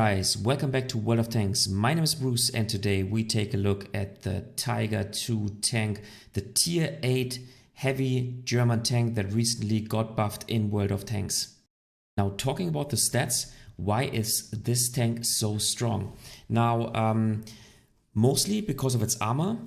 guys, welcome back to World of Tanks. My name is Bruce and today we take a look at the Tiger II tank, the tier 8 heavy German tank that recently got buffed in World of Tanks. Now, talking about the stats, why is this tank so strong? Now, mostly because of its armor.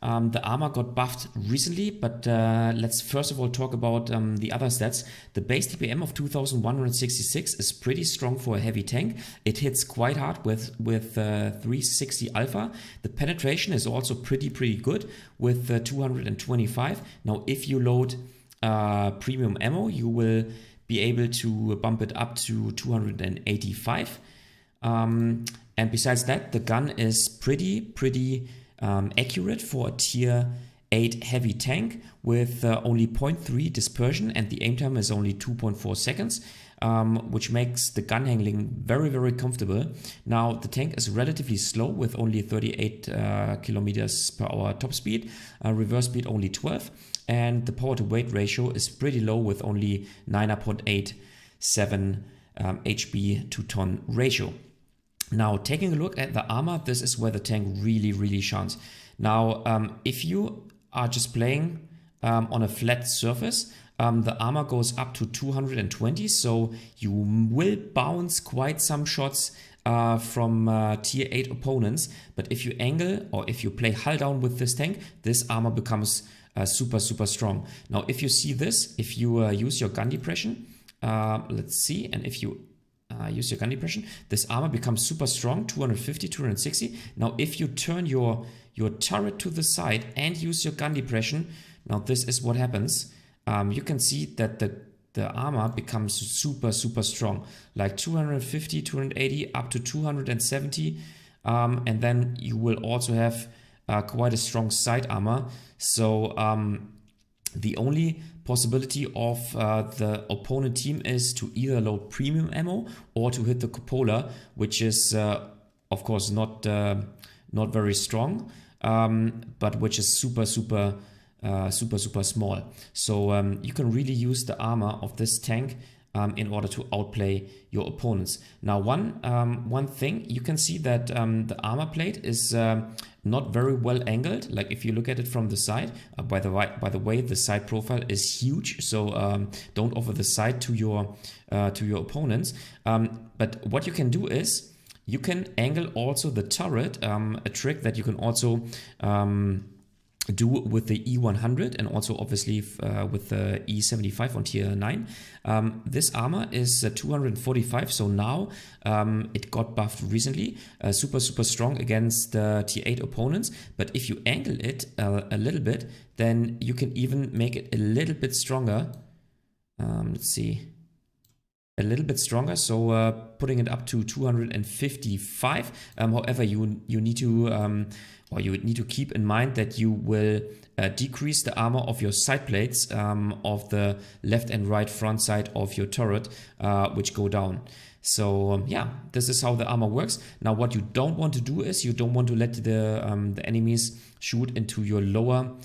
The armor got buffed recently, but let's first of all talk about the other stats. The base DPM of 2166 is pretty strong for a heavy tank. It hits quite hard with 360 alpha. The penetration is also pretty good with 225. Now, if you load premium ammo, you will be able to bump it up to 285. And besides that, the gun is pretty accurate for a tier 8 heavy tank with only 0.3 dispersion, and the aim time is only 2.4 seconds, which makes the gun handling very comfortable. Now, the tank is relatively slow with only 38 kilometers per hour top speed, reverse speed only 12, and the power to weight ratio is pretty low with only 9.87 HP to ton ratio. Now, taking a look at the armor, this is where the tank really shines. Now, if you are just playing on a flat surface, the armor goes up to 220, so you will bounce quite some shots from tier 8 opponents. But if you angle or if you play hull down with this tank, this armor becomes super strong. Now, if you see this, if you use your gun depression, let's see, and if you use your gun depression, this armor becomes super strong, 250, 260. Now, if you turn your turret to the side and use your gun depression, now this is what happens. You can see that the armor becomes super strong, like 250, 280, up to 270. And then you will also have quite a strong side armor. So the only possibility of the opponent team is to either load premium ammo or to hit the cupola, which is of course not very strong, but which is super small. So you can really use the armor of this tank in order to outplay your opponents. Now, one thing, you can see that the armor plate is not very well angled. Like if you look at it from the side, by the way, the side profile is huge. So don't offer the side to your opponents. But what you can do is you can angle also the turret. A trick that you can also do with the E100 and also obviously with the E75 on tier 9. This armor is 245, so now it got buffed recently, super strong against tier 8 opponents. But if you angle it a little bit, then you can even make it a little bit stronger. Let's see, a little bit stronger, so putting it up to 255. However, you need to you would need to keep in mind that you will decrease the armor of your side plates of the left and right front side of your turret, which go down. So yeah, this is how the armor works. Now, what you don't want to do is you don't want to let the enemies shoot into your lower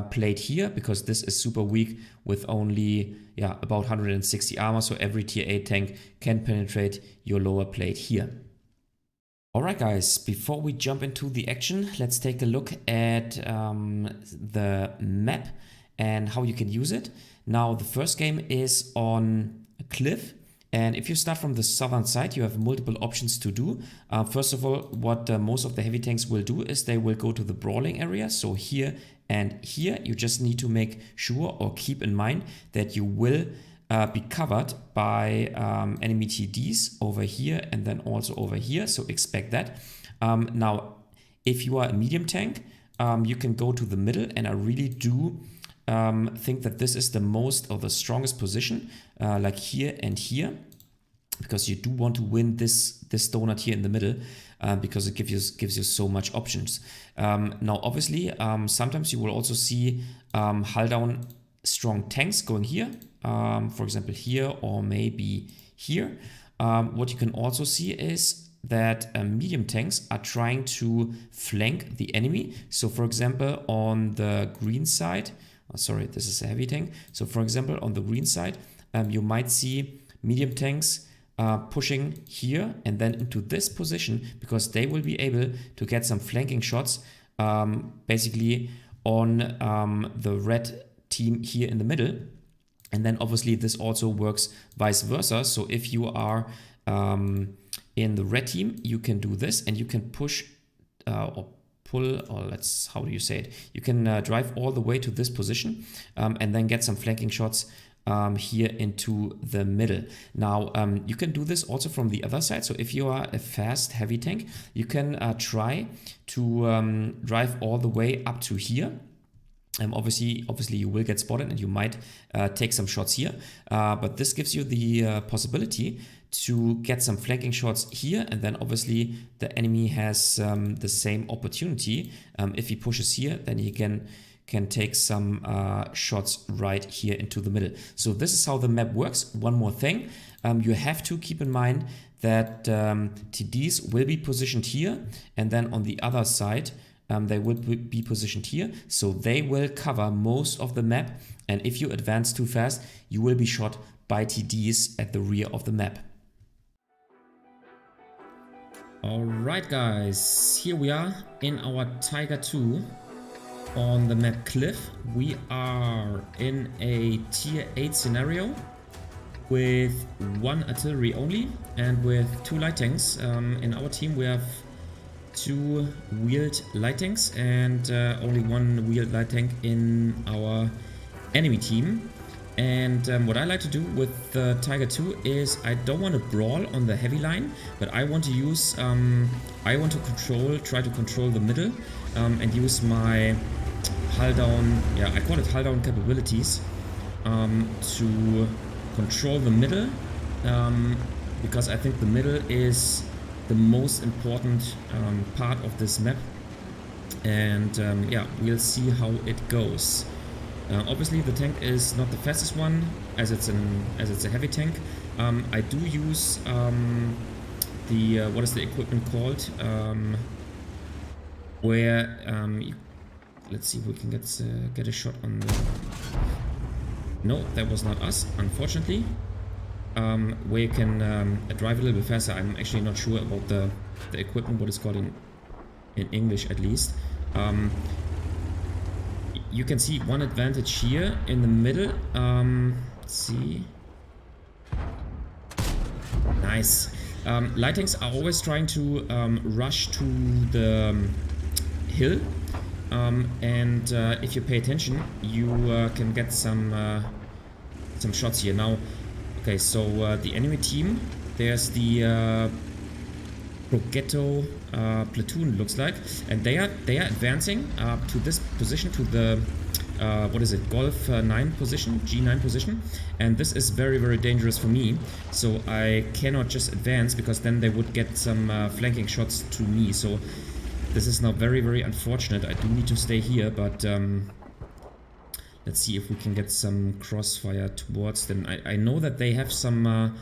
plate here, because this is super weak with only about 160 armor. So every tier 8 tank can penetrate your lower plate here. Alright guys, before we jump into the action, let's take a look at the map and how you can use it. Now, the first game is on a cliff, and if you start from the southern side, you have multiple options to do. First of all, what most of the heavy tanks will do is they will go to the brawling area. So here and here, you just need to make sure or keep in mind that you will be covered by enemy TDs over here and then also over here, so expect that. Now, if you are a medium tank, you can go to the middle, and I really do think that this is the most or the strongest position, like here and here, because you do want to win this donut here in the middle, because it gives you so much options. Now, obviously, sometimes you will also see hull down strong tanks going here, for example here, or maybe here. What you can also see is that medium tanks are trying to flank the enemy. So for example, on the green side, sorry, this is a heavy tank. So for example, on the green side, you might see medium tanks pushing here and then into this position, because they will be able to get some flanking shots basically on the red team here in the middle. And then obviously this also works vice versa. So if you are in the red team, you can do this and you can push or pull, or how do you say it? You can drive all the way to this position and then get some flanking shots here into the middle. Now you can do this also from the other side. So if you are a fast heavy tank, you can try to drive all the way up to here. Obviously you will get spotted and you might take some shots here, but this gives you the possibility to get some flanking shots here, and then obviously the enemy has the same opportunity. If he pushes here, then he can take some shots right here into the middle. So this is how the map works. One more thing, you have to keep in mind that TDs will be positioned here, and then on the other side they will be positioned here, so they will cover most of the map, and if you advance too fast, you will be shot by TDs at the rear of the map. Alright guys, here we are in our Tiger 2 on the map Cliff. We are in a tier 8 scenario with 1 artillery only and with 2 light tanks. In our team we have 2 wheeled light tanks and only 1 wheeled light tank in our enemy team. And what I like to do with the Tiger 2 is I don't want to brawl on the heavy line, but I want to use, try to control the middle and use my hull down, I call it hull down capabilities to control the middle, because I think the middle is the most important part of this map, and we'll see how it goes. Obviously the tank is not the fastest one, as it's a heavy tank. I do use what is the equipment called, where let's see if we can get a shot on the... No, that was not us, unfortunately. Where you can drive a little bit faster. I'm actually not sure about the equipment, what it's called in English at least. You can see one advantage here in the middle. Let's see. Nice. Light tanks are always trying to rush to the hill, and if you pay attention, you can get some shots here. Now, okay, so the enemy team, there's the WoT platoon, looks like, and they are advancing to this position, to the what is it, Golf 9 position, G9 position, and this is very, very dangerous for me. So I cannot just advance, because then they would get some flanking shots to me. So this is now very, very unfortunate. I do need to stay here, but let's see if we can get some crossfire towards them. I know that they have some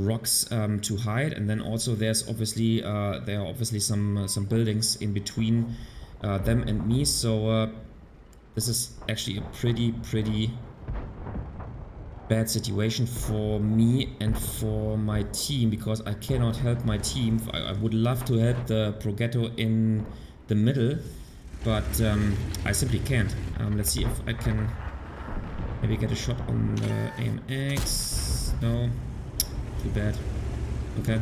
rocks to hide, and then also there's obviously there are obviously some buildings in between them and me. So this is actually a pretty bad situation for me and for my team, because I cannot help my team. I would love to help the WoT in the middle, but I simply can't. Let's see if I can maybe get a shot on the AMX. No. Too bad. Okay.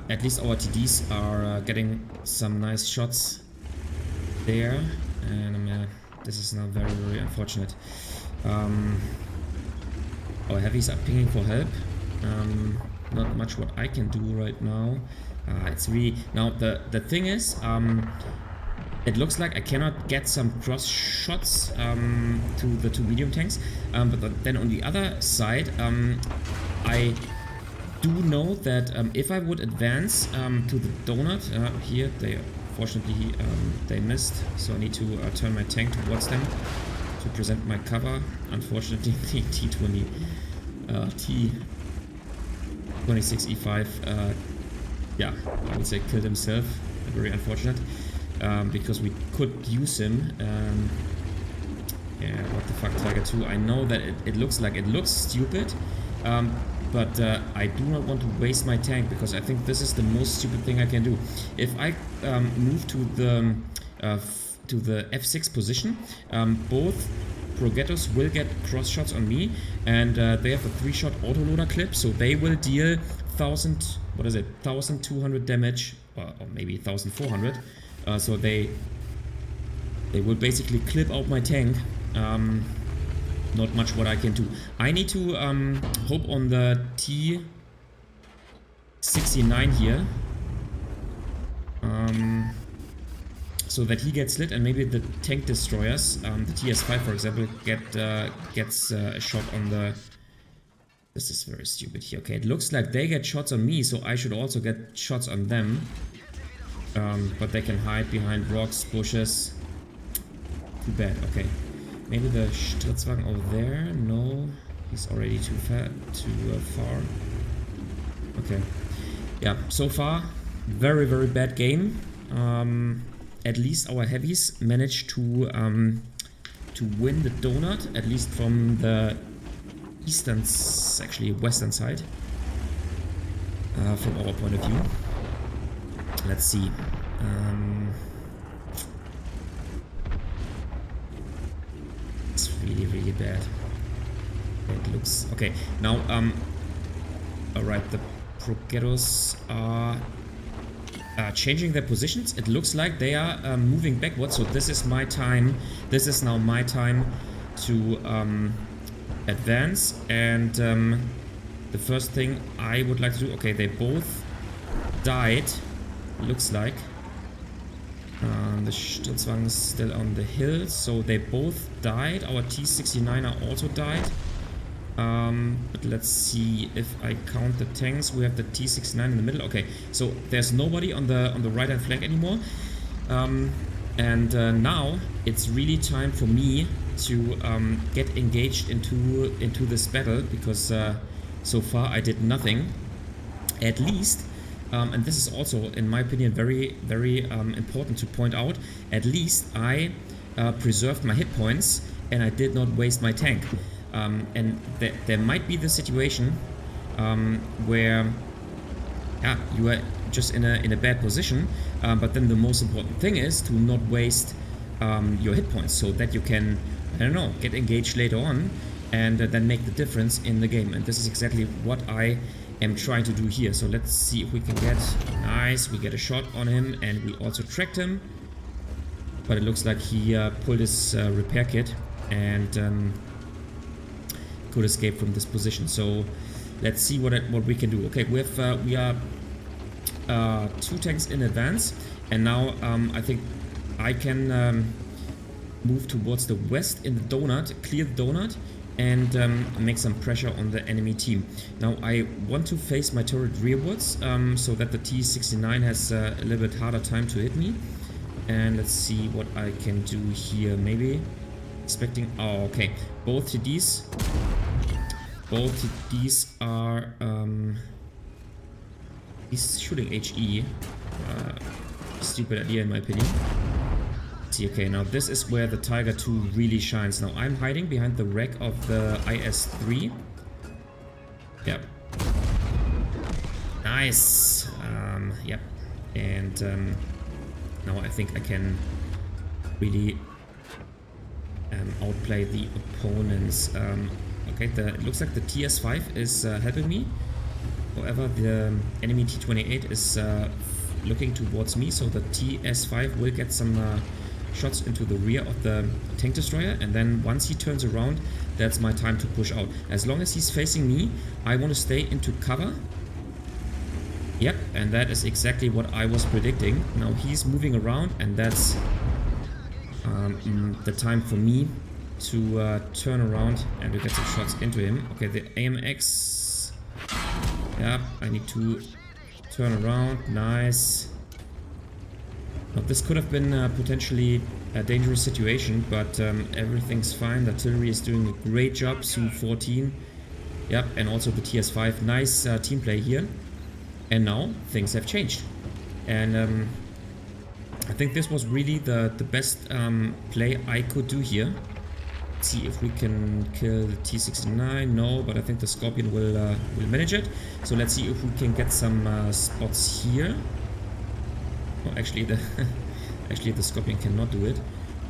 At least our TDs are getting some nice shots there, and this is now very, very unfortunate. Our heavies are pinging for help. Not much what I can do right now. It's really, now the thing is, it looks like I cannot get some cross shots to the 2 medium tanks, but then on the other side, I do know that if I would advance to the donut, here fortunately they missed, so I need to turn my tank towards them to present my cover. Unfortunately, the T26E5, I would say killed himself. Very unfortunate. Because we could use him Yeah, what the fuck, Tiger 2. I know that it looks stupid, but I do not want to waste my tank because I think this is the most stupid thing I can do. If I move to the F6 position, both WoTReviews will get cross shots on me, and they have a 3-shot autoloader clip, so they will deal 1,200 damage, or maybe 1,400. So they will basically clip out my tank. Not much what I can do. I need to hope on the T69 here, so that he gets lit, and maybe the tank destroyers, the TS5 for example, gets a shot on the... This is very stupid here. Okay, it looks like they get shots on me, so I should also get shots on them. But they can hide behind rocks, bushes. Too bad. Okay. Maybe the Stritzwagen over there? No. He's already too far. Okay. Yeah, so far, very, very bad game. At least our heavies managed to win the donut, at least from the western side, from our point of view. Let's see. It's really, really bad. It looks okay. Now, alright, the WoTReviews are changing their positions. It looks like they are moving backwards. So this is my time. This is now my time to advance. And the first thing I would like to do. Okay, they both died. Looks like. The Stritzwagen is still on the hill, so they both died. Our T69er also died. But let's see if I count the tanks. We have the T69 in the middle. Okay, so there's nobody on the right hand flank anymore. Now it's really time for me to get engaged into this battle, because so far I did nothing. At least. And this is also, in my opinion, very, very important to point out. At least I preserved my hit points and I did not waste my tank. And there might be the situation where you are just in a bad position. But then the most important thing is to not waste your hit points, so that you can, I don't know, get engaged later on and then make the difference in the game. And this is exactly what I am trying to do here. So let's see if we can get... Nice, we get a shot on him, and we also tracked him. But it looks like he pulled his repair kit and could escape from this position. So let's see what we can do. Okay, we are 2 tanks in advance, and now I think I can move towards the west in the donut, clear the donut, and make some pressure on the enemy team. Now I want to face my turret rearwards, so that the T69 has a little bit harder time to hit me. And let's see what I can do here. Maybe expecting... Oh, okay. Both TDs are... he's shooting HE. Stupid idea in my opinion. Okay, now this is where the Tiger 2 really shines. Now I'm hiding behind the wreck of the IS-3. Yep. Nice. Yep. And now I think I can really outplay the opponents. Okay, it looks like the TS5 is helping me. However, the enemy T28 is looking towards me, so the TS5 will get some shots into the rear of the tank destroyer, and then once he turns around, that's my time to push out. As long as he's facing me, I want to stay into cover. Yep, and that is exactly what I was predicting. Now he's moving around, and that's the time for me to turn around and to get some shots into him. Okay, the AMX. Yeah, I need to turn around. Nice. Now, this could have been potentially a dangerous situation, but everything's fine. The artillery is doing a great job. Su-14. Yep, and also the TS5. Nice team play here. And now things have changed. And I think this was really the best play I could do here. Let's see if we can kill the T-69. No, but I think the Scorpion will manage it. So let's see if we can get some spots here. Oh, actually the actually the Scorpion cannot do it,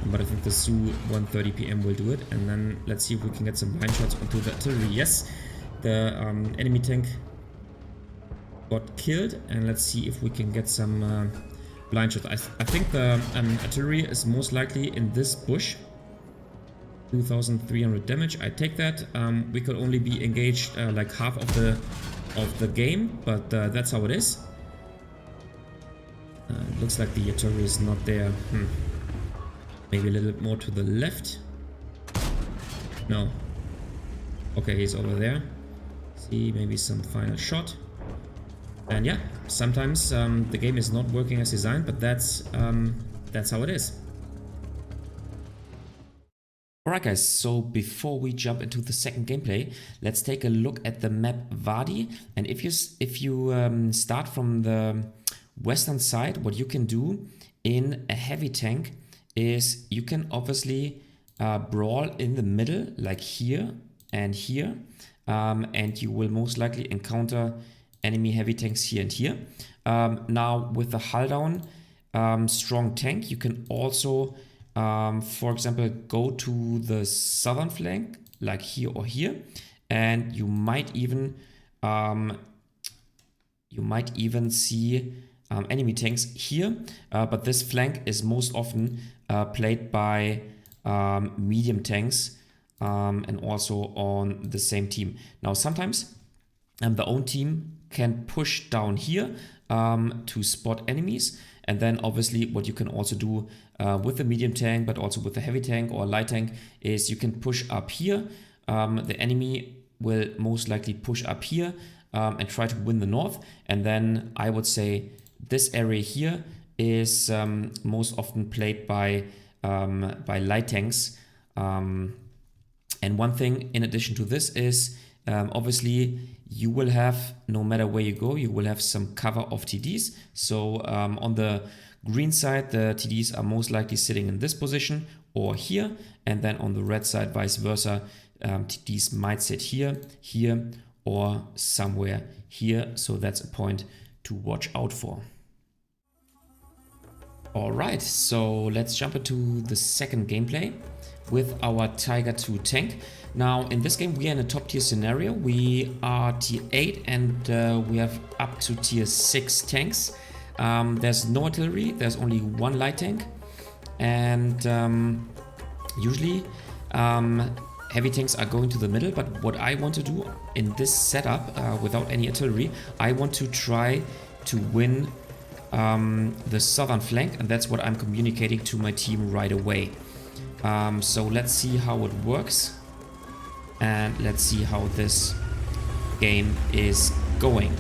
but I think the Su 1:30 PM will do it. And then let's see if we can get some blind shots onto the artillery. Yes, the enemy tank got killed, and let's see if we can get some blind shots. I think the artillery is most likely in this bush. 2,300 damage. I take that. We could only be engaged like half of the game, but that's how it is. Looks like the artillery is not there. Maybe a little bit more to the left. No. Okay, he's over there. See, maybe some final shot. And yeah, sometimes the game is not working as designed, but that's how it is. Alright guys, so before we jump into the second gameplay, let's take a look at the map Vadi. And if you start from the western side, what you can do in a heavy tank is you can obviously brawl in the middle, like here and here, and you will most likely encounter enemy heavy tanks here and here. Now with the hull down strong tank, you can also for example go to the southern flank, like here or here, and you might even see enemy tanks here, but this flank is most often played by medium tanks and also on the same team. Now sometimes the own team can push down here to spot enemies, and then obviously what you can also do with the medium tank, but also with the heavy tank or light tank, is you can push up here. The enemy will most likely push up here and try to win the north, and then I would say this area here is most often played by light tanks. And one thing in addition to this is obviously you will have, no matter where you go, you will have some cover of TDs. So on the green side, the TDs are most likely sitting in this position or here, and then on the red side, vice versa, TDs might sit here, here, or somewhere here. So that's a point to watch out for. Alright, so let's jump into the second gameplay with our Tiger II tank. Now in this game we are in a top tier scenario. We are tier 8 and we have up to tier 6 tanks. There's no artillery, there's only one light tank, and usually heavy tanks are going to the middle, but what I want to do in this setup without any artillery, I want to try to win the southern flank, and that's what I'm communicating to my team right away. So let's see how it works, and let's see how this game is going.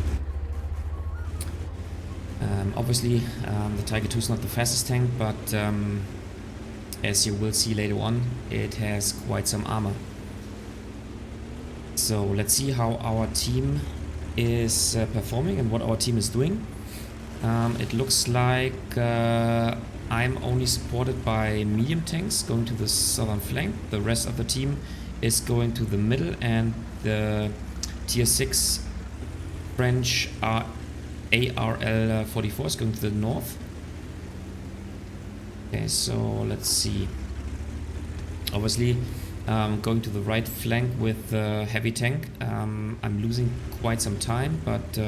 Obviously the Tiger II is not the fastest tank, but as you will see later on, it has quite some armor. So let's see how our team is performing and what our team is doing. It looks like I'm only supported by medium tanks going to the southern flank. The rest of the team is going to the middle, and the tier 6 French ARL 44 is going to the north. Okay, so let's see. Obviously going to the right flank with the heavy tank. I'm losing quite some time, but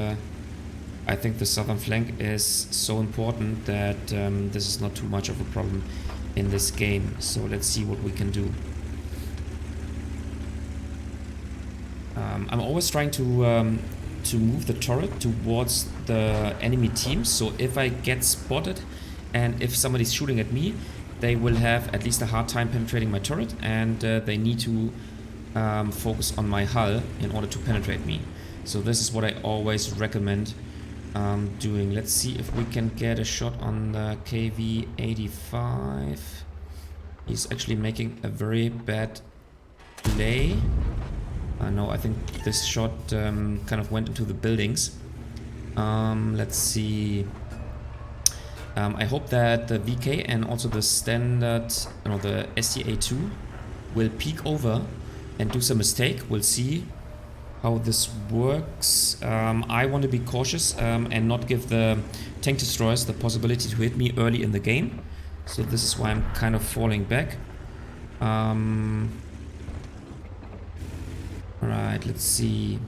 I think the southern flank is so important that this is not too much of a problem in this game. So let's see what we can do. I'm always trying to move the turret towards the enemy team. So if I get spotted and if somebody's shooting at me, they will have at least a hard time penetrating my turret, and they need to focus on my hull in order to penetrate me. So this is what I always recommend doing. Let's see if we can get a shot on the KV-85. He's actually making a very bad play. No, I think this shot kind of went into the buildings. Let's see. I hope that the VK and also the standard, no, the STA2 will peek over and do some mistake. We'll see how this works. I want to be cautious and not give the tank destroyers the possibility to hit me early in the game. So this is why I'm kind of falling back. Alright, let's see.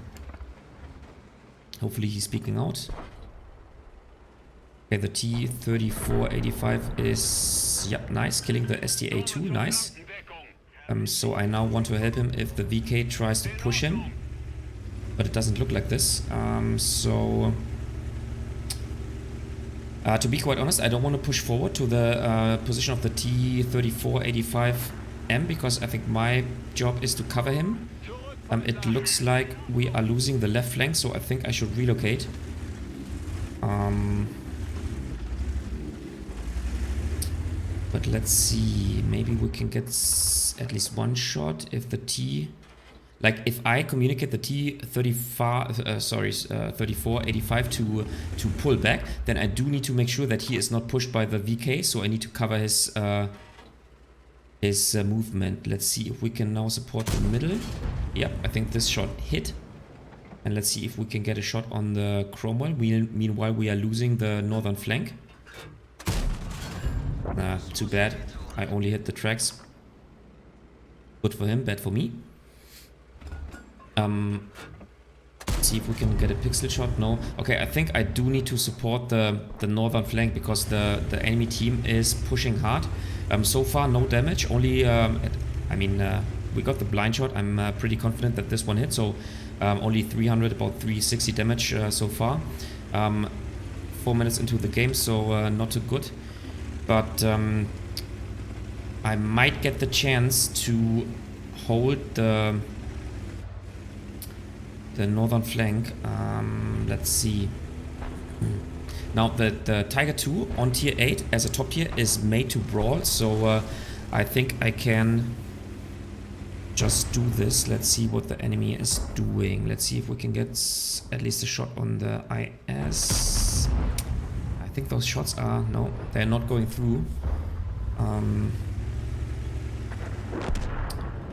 Hopefully he's speaking out. Okay, the T-3485 is, yep, nice, killing the STA-2, nice. So I now want to help him if the VK tries to push him. But it doesn't look like this. To be quite honest, I don't want to push forward to the position of the T-3485M because I think my job is to cover him. It looks like we are losing the left flank, so I think I should relocate. But let's see, maybe we can get at least one shot if the T... Like, if I communicate the T-3485 to pull back, then I do need to make sure that he is not pushed by the VK, so I need to cover his movement. Let's see if we can now support the middle. Yep, I think this shot hit. And let's see if we can get a shot on the Cromwell. Meanwhile, we are losing the northern flank. Too bad. I only hit the tracks. Good for him, bad for me. See if we can get a pixel shot. No. Okay, I think I do need to support the northern flank because the enemy team is pushing hard. So far, no damage. Only, we got the blind shot. I'm pretty confident that this one hit. So only 300, about 360 damage so far. 4 minutes into the game, so not too good. But I might get the chance to hold the northern flank. Let's see. Now the Tiger 2 on tier 8 as a top tier is made to brawl, so I think I can just do this. Let's see what the enemy is doing. Let's see if we can get at least a shot on the IS. I think those shots are... no, they're not going through.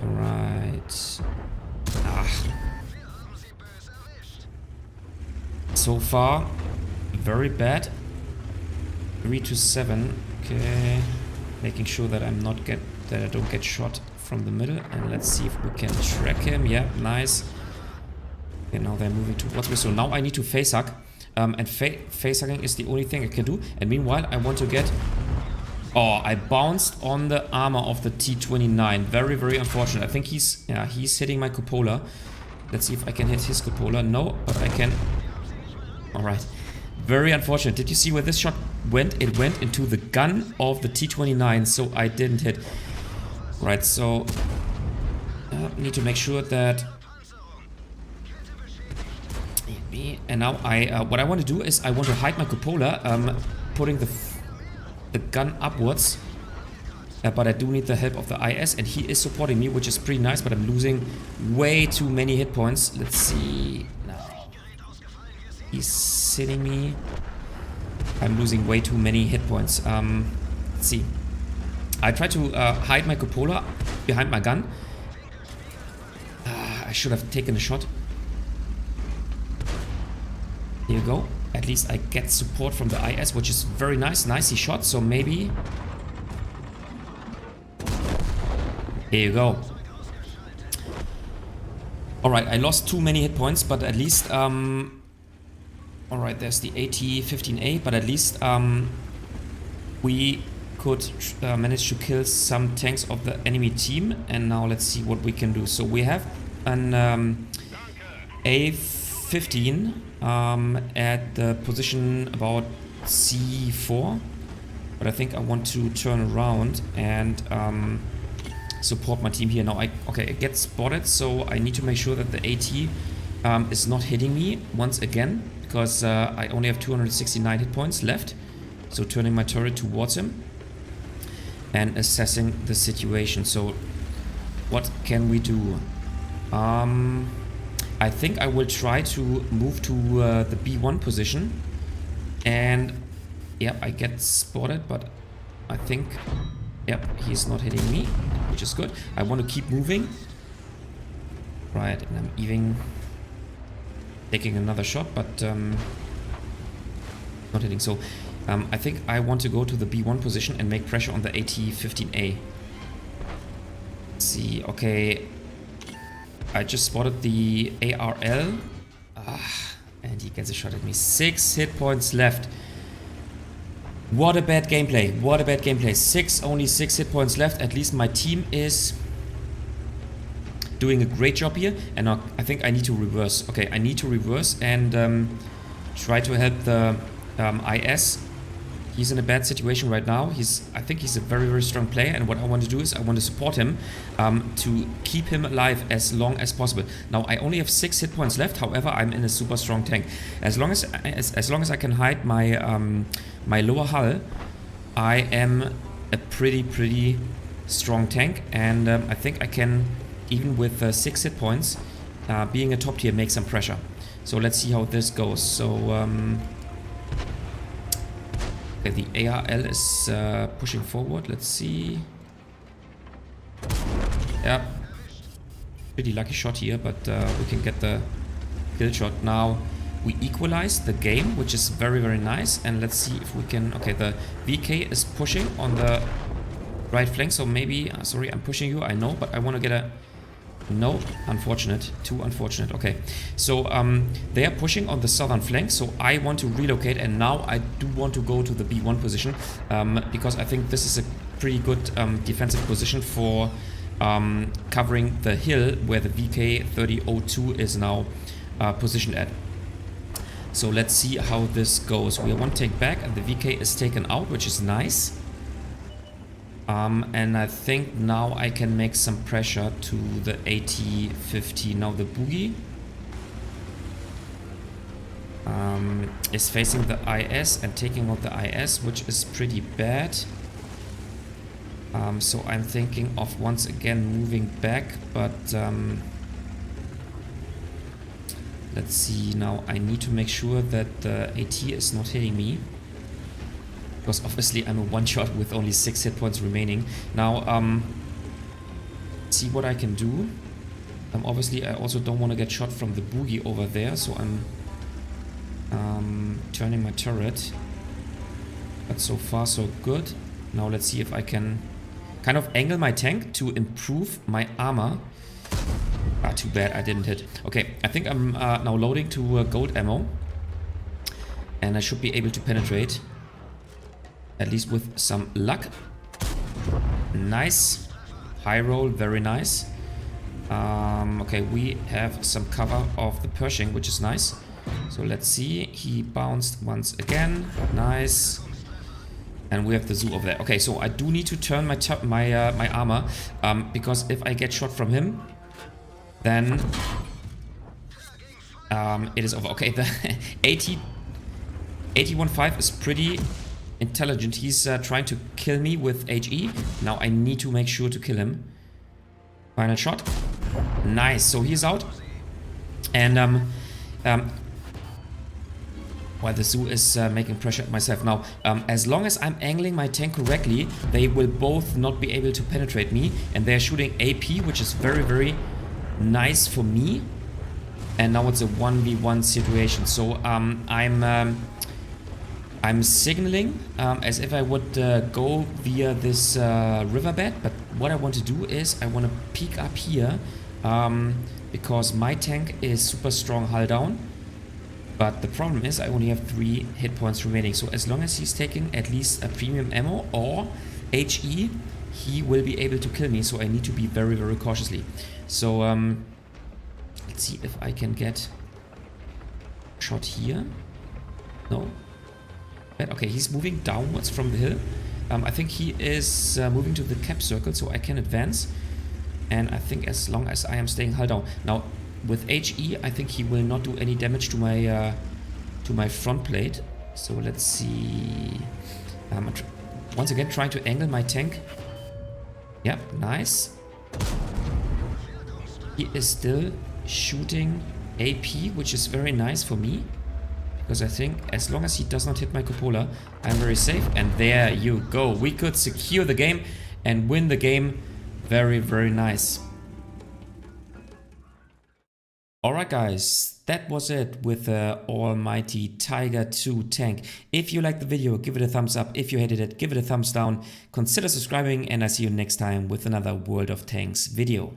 Alright. So far, very bad. 3-7. Okay, making sure that I don't get shot from the middle. And let's see if we can track him. Yeah, nice. Okay, now they're moving towards me. So now I need to face hug. And face hugging is the only thing I can do. And meanwhile, I want to get... oh, I bounced on the armor of the T-29. Very, very unfortunate. I think he's hitting my cupola. Let's see if I can hit his cupola. No, but I can... Alright. Very unfortunate. Did you see where this shot went? It went into the gun of the T-29, so I didn't hit. Right, so... need to make sure that... and now what I want to do is I want to hide my cupola, putting the gun upwards. But I do need the help of the IS, and he is supporting me, which is pretty nice, but I'm losing way too many hit points. Let's see. No. He's hitting me. I'm losing way too many hit points. Let's see. I try to hide my cupola behind my gun. I should have taken a shot. Here you go. At least I get support from the IS, which is very nice. Nicely shot, so maybe... here you go. Alright, I lost too many hit points, but at least... alright, there's the AT-15A, but at least we could manage to kill some tanks of the enemy team. And now let's see what we can do. So we have an A-15 at the position about C4, but I think I want to turn around and support my team here. Now I get spotted, so I need to make sure that the AT is not hitting me once again, because I only have 269 hit points left. So turning my turret towards him and assessing the situation. So what can we do? I think I will try to move to the B1 position. And yeah, I get spotted, but I think Yep, he's not hitting me, which is good. I want to keep moving. Right, and I'm even taking another shot, but not hitting. So I think I want to go to the B1 position and make pressure on the AT-15A. Let's see, okay. I just spotted the ARL. And he gets a shot at me. 6 hit points left. What a bad gameplay. What a bad gameplay. Only 6 hit points left. At least my team is doing a great job here. And I think I need to reverse. Okay, I need to reverse and try to help the IS. He's in a bad situation right now. I think he's a very, very strong player. And what I want to do is I want to support him to keep him alive as long as possible. Now, I only have 6 hit points left. However, I'm in a super strong tank. As long as I can hide my my lower hull, I am a pretty strong tank. And I think I can, even with 6 hit points, being a top tier, make some pressure. So let's see how this goes. So the ARL is pushing forward. Let's see. Yeah, pretty lucky shot here, but we can get the kill shot. Now we equalize the game, which is very, very nice. And let's see if we can. Okay, the VK is pushing on the right flank, so maybe. Sorry, I'm pushing you. I know, but I want to get a. No, unfortunate. Too unfortunate. Okay, so they are pushing on the southern flank, so I want to relocate, and now I do want to go to the B1 position because I think this is a pretty good defensive position for covering the hill where the VK3002 is now positioned at. So let's see how this goes. We are 1 tank back, and the VK is taken out, which is nice. And I think now I can make some pressure to the AT-50. Now the boogie is facing the IS and taking out the IS, which is pretty bad. So I'm thinking of once again moving back, but let's see. Now I need to make sure that the AT is not hitting me, because obviously I'm a one-shot with only 6 hit points remaining. Now, see what I can do. Obviously, I also don't want to get shot from the boogie over there, so I'm turning my turret. But so far, so good. Now let's see if I can kind of angle my tank to improve my armor. Too bad I didn't hit. Okay, I think I'm now loading to gold ammo, and I should be able to penetrate. At least with some luck. Nice. High roll, very nice. Okay, we have some cover of the Pershing, which is nice. So let's see. He bounced once again. Nice. And we have the zoo over there. Okay, so I do need to turn my armor, because if I get shot from him, then it is over. Okay, the 8015 is pretty intelligent. He's trying to kill me with HE. Now I need to make sure to kill him. Final shot. Nice. So he's out. And while the zoo is making pressure at myself. Now, as long as I'm angling my tank correctly, they will both not be able to penetrate me. And they're shooting AP, which is very, very nice for me. And now it's a 1v1 situation. So I'm signaling as if I would go via this riverbed, but what I want to do is I want to peek up here because my tank is super strong hull down, but the problem is I only have 3 hit points remaining. So as long as he's taking at least a premium ammo or HE, he will be able to kill me, so I need to be very, very cautiously. So let's see if I can get a shot here. No. Okay, he's moving downwards from the hill. I think he is moving to the cap circle, so I can advance. And I think as long as I am staying hull down. Now, with HE, I think he will not do any damage to my front plate. So let's see. Once again, trying to angle my tank. Yeah, nice. He is still shooting AP, which is very nice for me. Because I think as long as he does not hit my cupola, I'm very safe. And there you go. We could secure the game. and win the game. Very, very nice. Alright guys, that was it with the almighty Tiger 2 tank. If you liked the video, give it a thumbs up. If you hated it, give it a thumbs down. Consider subscribing, and I see you next time with another World of Tanks video.